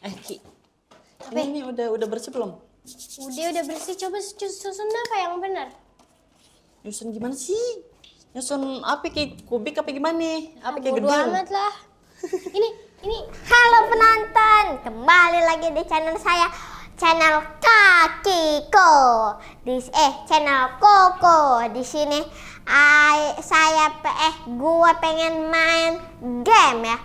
Ki, Apa? ini udah bersih belum? Udah bersih. Coba susun apa yang benar? Nyusun gimana sih? Nyusun apa kayak kubik apa gimana? Apa kayak Bodo gedung? amat lah. Ini Halo penonton, kembali lagi di channel saya, channel Kakiko. Channel Koko. Di sini gue pengen main game ya.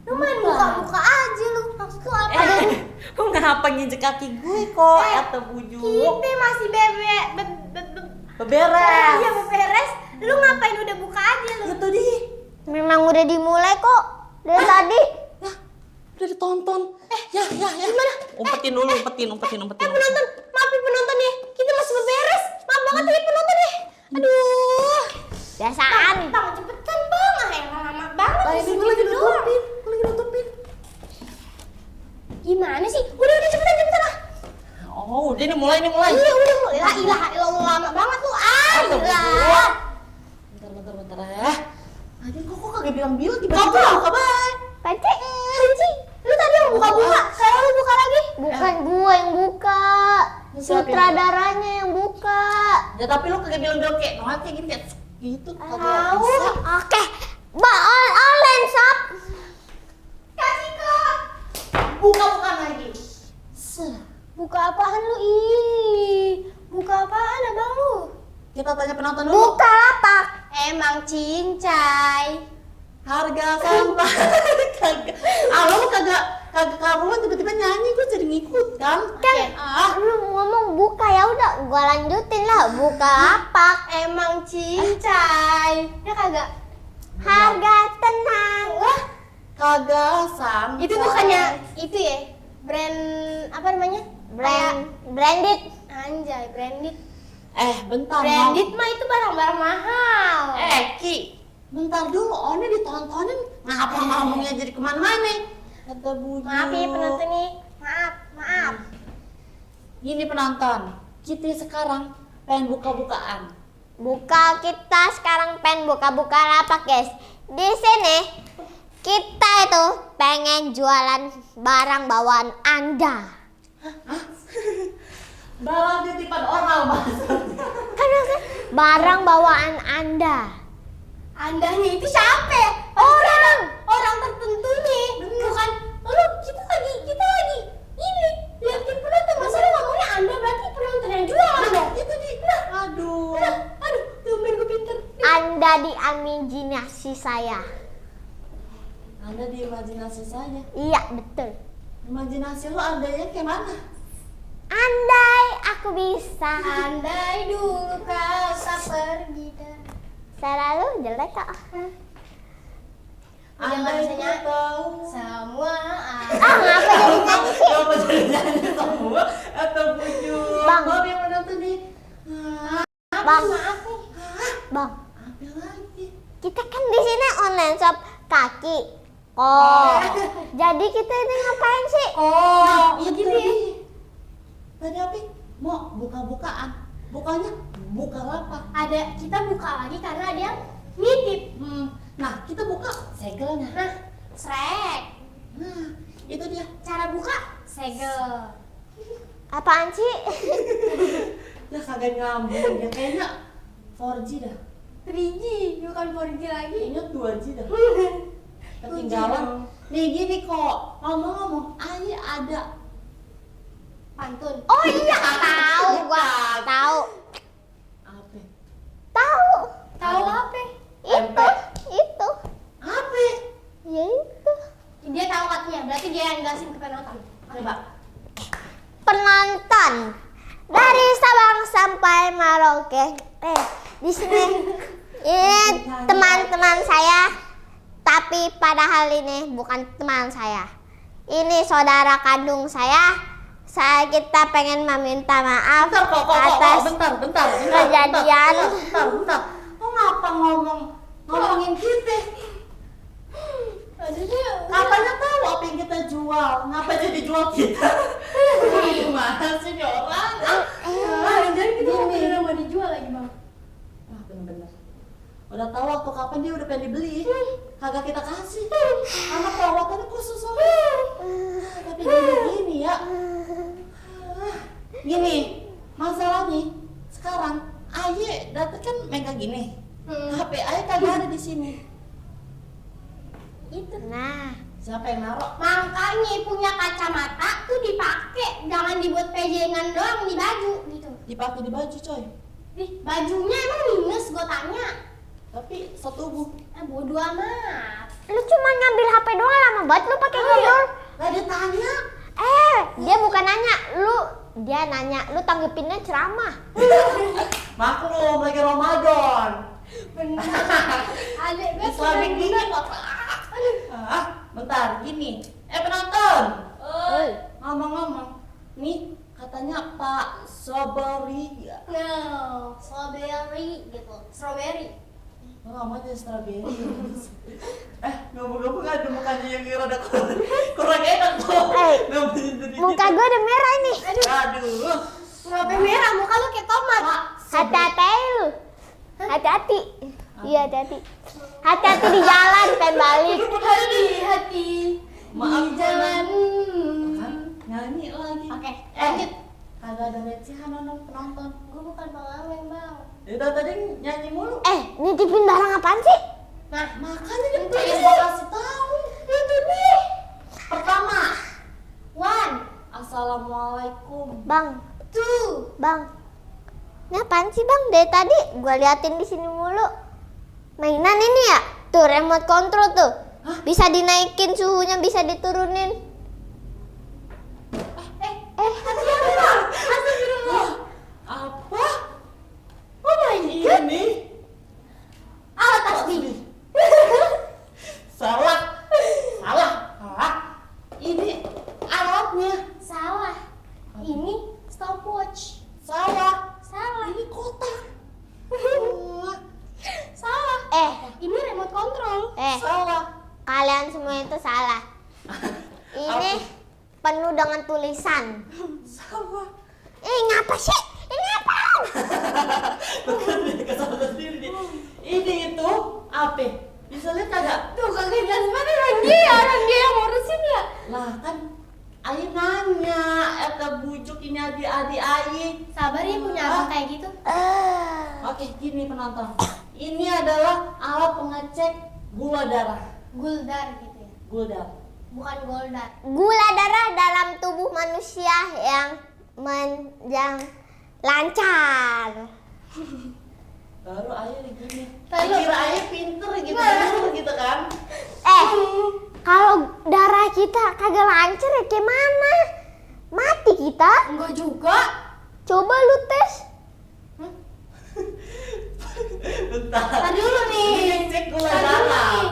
lu main buka-buka aja lu. Maksud lu apa? Kok ngapa nginjek kaki gue kok? Atau bujuk? Kita masih Beberes. Iya beberes. Lu ngapain udah buka aja lu? Itu di. Memang udah dimulai kok dari tadi. Udah ditonton. Ya. Gimana? Umpetin dulu, umpetin. Penonton, maafin penonton ya. Kita masih beberes. Maaf banget ya penonton ya. Aduh. Biasaan. Bang, cepetan bang. Lama banget. Ini gue lagi nutupin. Gimana sih? Udah cepetan lah. Oh, udah ini mulai. Iya udah. La ilaha illallah, lama banget lu. Gila. Bentar ya. Aduh, kok kagak bilang-bilang gimana? Buka baik. Panci. Lu tadi yang buka-buka. Sekarang lu buka lagi. Bukan gue yang buka. Sutradaranya yang buka. Ya tapi lu kagak bilang-bilang kayak kayak gini kayak gitu. Kagak Tahu. bisa. Oke. Online shop. Kasih kok. Buka lagi. Buka apaan lu? Buka apaan abang lu? Kita tanya penonton dulu. Buka lapak. Emang cincai. Harga sampah. Kagak. Lu kagak karuan tiba-tiba nyanyi gue jadi ngikut kan? Lu ngomong buka, ya udah gua lanjutin lah. Buka lapak. Emang cincai. Ya kagak. Harga tenang. Wah, Kagak sampah. itu bukannya itu ya? Brand apa namanya? Branded. Anjay, branded. Bentar. Branded mah itu barang-barang mahal. Ki, bentar dulu. Ini ditontonin. Ngapa ngomongnya jadi kemana-mana? Kata bujuk. Maaf ya penonton nih. Maaf. Gini penonton, kita sekarang pengen buka-bukaan. Kita sekarang pengen buka lapak, guys. Di sini kita itu pengen jualan barang bawaan Anda. Bawa titipan oral maksudnya. Kan barang bawaan Anda. Andanya itu siapa? Orang tertentu nih. Bukan lu, kita lagi ini liatin penonton. Masa lu ngomongnya Anda, berarti penonton yang jualan dong. Itu di. Aduh. Aduh, tumben gue pinter. Anda di imajinasi saya. Anda di imajinasi saja. Iya, betul. Imajinasi lu adanya kayak mana? Andai aku bisa. Andai dulu kau tak pergi dan. Selalu jelek kok. Andai bisa ku nyanyi. tahu. Semua Ngapa jadi nyanyi sih? Ngapa jadi nyanyi semua? Atau bujuk. Bang. Maaf yang menonton nih. Bang, maaf nih. Bang, Apa lagi? kita kan di sini online shop kaki. Oh, jadi kita ini ngapain sih? Iya gitu ya. Tadi apa? Mau buka-bukaan. Bukanya buka lapak. Kita buka lagi karena ada yang nitip. Nah, kita buka segelnya. Nah, srek. Nah, itu dia. Cara buka segel. Apaan sih? Ya kagak nyambung ya, kayaknya 4G dah. 3G, bukan 4G lagi. Kayaknya 2G dah. Ketinggalan. Nih gini kok, ngomong-ngomong, Ayah ada Pantun. Oh iya, tahu gua. Tahu. apa? Tahu. Tahu apa? Itu. Apa? Ya itu. Dia tahu katanya, berarti dia yang jelasin ke penonton. Coba. Penonton dari Sabang sampai Merauke. Di sini ini teman-teman saya, tapi padahal ini bukan teman saya. Ini saudara kandung saya. Kita pengen meminta maaf atas Bentar. kejadian. Bentar. Kok ngapa ngomongin kita? Katanya tahu apa yang kita jual. Ngapa jadi jual kita? Gimana sih nih orang? Jadi kita beneran mau dijual lagi bang. Wah bener-bener. Udah tahu waktu kapan dia udah pengen dibeli. Kagak kita kasih. Karena perawatannya khusus soalnya. Tapi gini ya. Gini, masalahnya sekarang Aye datang kan megang gini. HP Aye kagak ada di sini. Itu. Nah, Siapa yang naruh? Makanya punya kacamata tuh dipakai, jangan dibuat pejengan doang di baju gitu. Dipakai di baju coy. Bajunya emang minus, gue tanya. Tapi setubuh. Bodo amat. lu cuma ngambil HP doang, lama banget lu pakai ngobrol. Gak ada tanya. Dia bukan nanya, dia nanya, lu tanggepinnya ceramah. Maklum lagi Ramadan. Bener. Adek gue Islamic dingin apa? Bentar, gini. Penonton. Ngomong-ngomong, nih katanya Pak Sobari. No, strawberry gitu. Strawberry. Namanya strawberry. Ngomong-ngomong ada mukanya yang rada kurang enak tuh. Namanya jadi Muka gue udah merah ini. Aduh. Kenapa merah? Muka lu kayak tomat. Pak Hati-hati lu. Hati-hati. Iya, hati-hati. Hati-hati di jalan, pengen balik. Hati-hati. Maaf, Di jalan. Kan nyanyi lagi. Oke, lanjut. Kagak ada recehan penonton. Gue bukan pengamen, Bang. Udah tadi nyanyi mulu. Nitipin barang apaan sih? Nah, Makanya dia Itu pengen dia. gua kasih tahu. itu nih. Pertama, One, Assalamualaikum. Bang, two. Bang. Ini apaan sih, Bang? Dari tadi gua liatin di sini mulu. Mainan ini ya? Tuh remote control tuh. Bisa dinaikin suhunya, bisa diturunin. Astagfirullah. Astagfirullah. Apa? Oh my god. Ini Alat tasbih. salah. Salah. Ini alatnya. Salah. Ini stopwatch. Salah. Salah. Ini kotak. Salah. Ini remote control. Salah. Kalian semua itu salah. Ini penuh dengan tulisan. Salah. Ngapa sih? Ini apa? Bukan dia kesalahan sendiri nih. Ini itu apa? Bisa lihat kagak? Tuh kagak jelas banget orang dia yang ngurusin ya. Lah kan Ayi nanya, bujuk ini adik-adik Ayi. Sabar ya punya abang kayak gitu. Oke, gini penonton. Ini adalah alat pengecek gula darah. Guldar gitu ya. Gula. Bukan goldar. Gula darah dalam tubuh manusia yang lancar. Baru Ayi gini. Lalu- Kira Ayi pinter gitu, gitu kan? Kalau darah kita kagak lancar ya gimana? Mati kita. Enggak juga. Coba lu tes. Bentar. Tar dulu nih. Ini cek gula Tar dulu darah. nih.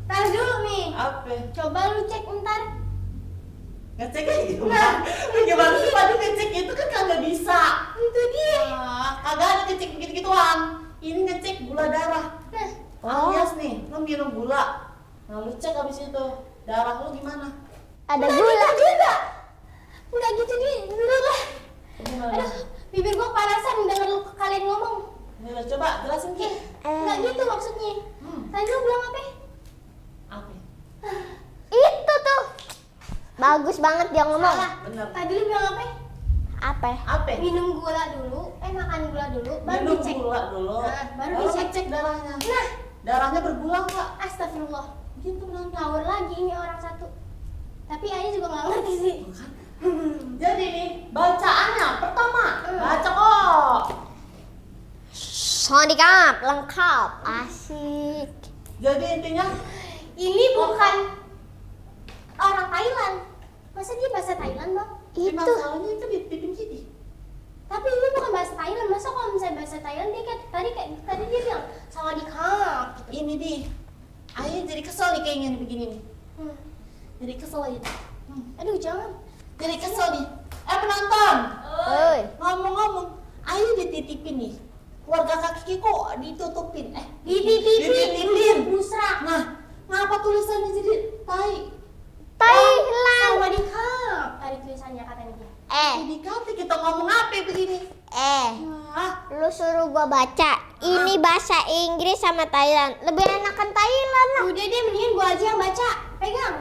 Tar dulu nih. Apa? Coba lu cek ntar. Ngecek kayak gimana? Gimana sih Padu ngecek itu kan kagak bisa. Itu dia. Kagak ada ngecek gitu-gituan. Ini ngecek gula darah. Nah, Alias nih, lu minum gula. Nah lu cek habis itu darah lu gimana? Ada enggak gula. gitu juga. Enggak gitu dulu lah. Gimana? Aduh, bibir gua kepanasan denger lu kalian ngomong. Nih, coba jelasin Ki. Enggak gitu maksudnya. Tadi lu bilang apa? Apa? Itu tuh. Bagus banget dia ngomong. Salah. Bener. Tadi lu bilang apa? Apa? Apa? Minum gula dulu, makan gula dulu, baru Minum dicek. gula dulu. Nah, baru dicek. cek darahnya. Nah, Darahnya bergula nggak? astagfirullah. Gitu nanti. Ngawur lagi ini orang satu. Tapi Ayah juga nggak ngerti sih. Jadi nih bacaannya pertama baca kok. Sonikap lengkap, asik. Jadi intinya Ini bukan orang Thailand. Masa dia bahasa Thailand, Bang? Itu masalahnya itu di sini. Tapi ini bukan bahasa Thailand. Masa kalau misalnya bahasa Thailand dia kayak tadi dia bilang sawadikap. Ini di. Ayo jadi kesel nih kayaknya nih begini nih. Hmm. Jadi kesel aja. Aduh, jangan. Jadi kesel nih. Penonton. Oi. Ngomong-ngomong, Ayo dititipin nih. Keluarga kaki kok ditutupin. Dititipin. Busra. Nah, ngapa tulisannya jadi tai? Thailand. Sawadikap. Tadi tulisannya katanya dia. Ini kata kita ngomong apa begini? Lu suruh gua baca. Ini bahasa bahasa Inggris sama Thailand. Lebih enakan Thailand lah. Udah deh, mendingan gua aja yang baca. Pegang.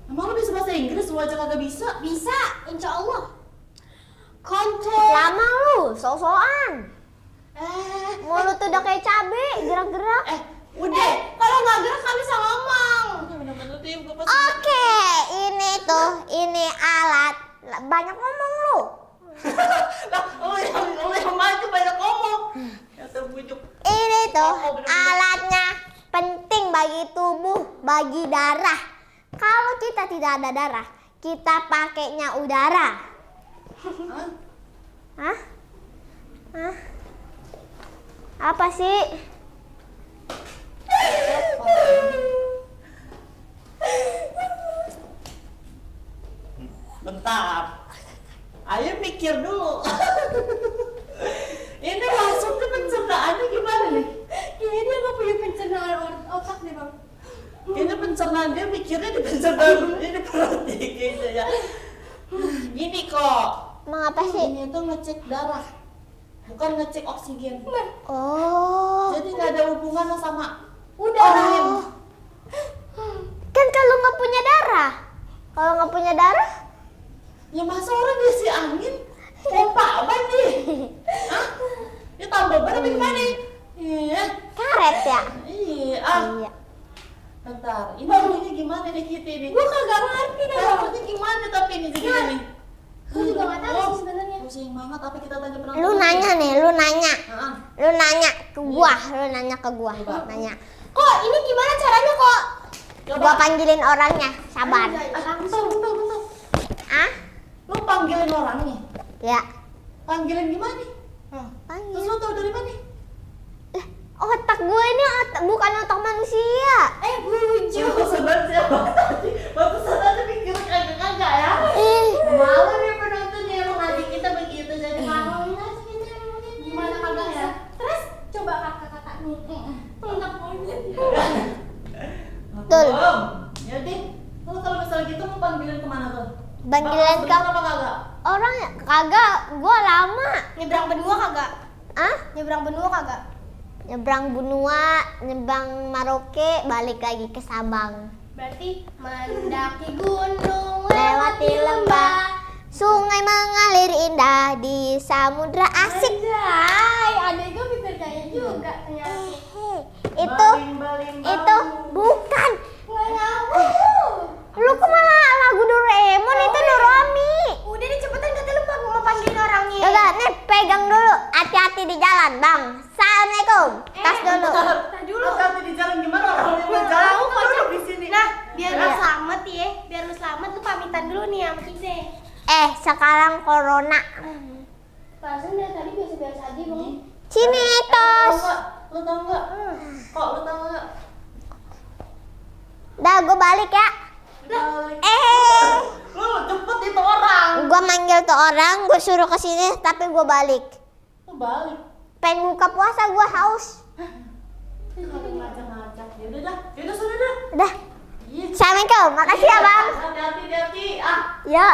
Emang lu bisa bahasa Inggris? Lu aja kagak bisa. Bisa, insya Allah. Control. Lama lu, sok-sokan. Mulut udah kayak cabe, gerak-gerak. Udah. Kalau nggak gerak nggak bisa ngomong. Bener-bener tim, gua pasti. Oke, ini alat. Banyak ngomong lu. Lah, lu yang maju banyak ngomong. Ya terbujuk. Ini tuh Oh, bener-bener. alatnya penting bagi tubuh, bagi darah. Kalau kita tidak ada darah, kita pakainya udara. Hah? Hah? Hah? Apa sih? Bentar. Ayo mikir dulu. Ini maksudnya pencernaannya gimana nih? Kayaknya dia nggak punya pencernaan otak deh bang. Ini pencernaan dia mikirnya di pencernaan ini berarti gitu ya. Gini kok. Mengapa sih? Ini tuh ngecek darah, bukan ngecek oksigen. Oh. Jadi nggak ada hubungannya sama Oh. Kan kalau nggak punya darah. Kalau nggak punya darah, ya masa orang diisi angin? Pompa apa nih? Hah? Ya tambah ban apa gimana? Iya. karet ya? Iya. Iya. Bentar, ini bunyinya gimana nih kita ini? Gua kagak ngerti dah. Caranya gimana tapi ini jadi nih? Gua juga nggak tahu sih sebenarnya. Pusing banget tapi kita tanya penonton. Lu nanya nih, lu nanya. Heeh. Lu nanya ke gua, lu nanya ke gua. Coba. Nanya. Kok ini gimana caranya kok? Gua panggilin orangnya, sabar. Bentar. Ah? Lu panggilin orangnya? Ya. Panggilin gimana? Terus Panggil. lu tau dari mana? Otak gue ini bukan otak manusia. Bujuk. Bagusan banget siapa tadi? Bagusan aja mikir kagak ya? Ih, Malu nih penontonnya emang adik kita begitu jadi malu. Gimana kagak ya? Terus coba kakak-kakak nih. Enggak monyet. Betul. Ya deh. Lu kalau misalnya gitu mau panggilin kemana tuh? Panggilin ke Bener apa kagak? orang kagak, gua lama. Nyebrang benua kagak? Ah? Nyebrang benua kagak? Nyebrang benua, nyebrang Maroke, balik lagi ke Sabang. Berarti mendaki gunung, Lewati lembah, sungai mengalir indah di samudra asik. Anjay, adek gue pinter kayak juga ternyata. Itu Baling-baling itu bukan. Nggak nyambung. Lu kok malah lagu Doraemon itu Dorami. Udah deh cepetan kata lu mau panggilin orangnya. Udah, nih pegang dulu. Hati-hati di jalan, Bang. Assalamualaikum. Tas dulu. Tar dulu. Hati-hati di jalan gimana orang yang mau Gua jalan? tahu Kita kok, duduk di sini. Nah, biar lu Iya. selamat ya. Biar lu selamat lu pamitan dulu nih sama kita. Sekarang corona. Perasaan dari tadi biasa-biasa aja bang. Sini, tos. Lu tau nggak? Kok lu tau nggak? Dah, gue balik ya. Balik. Eh, Lu cepet itu orang. gue manggil tuh orang, gue suruh ke sini, tapi gue balik. Lu balik. Pengen buka puasa, gue haus. Kalau ngajak-ngajak. Yaudah dah. Yaudah sudah dah. Udah. Iya. Assalamualaikum. Makasih ya, Bang. Hati-hati. Ah. Ya.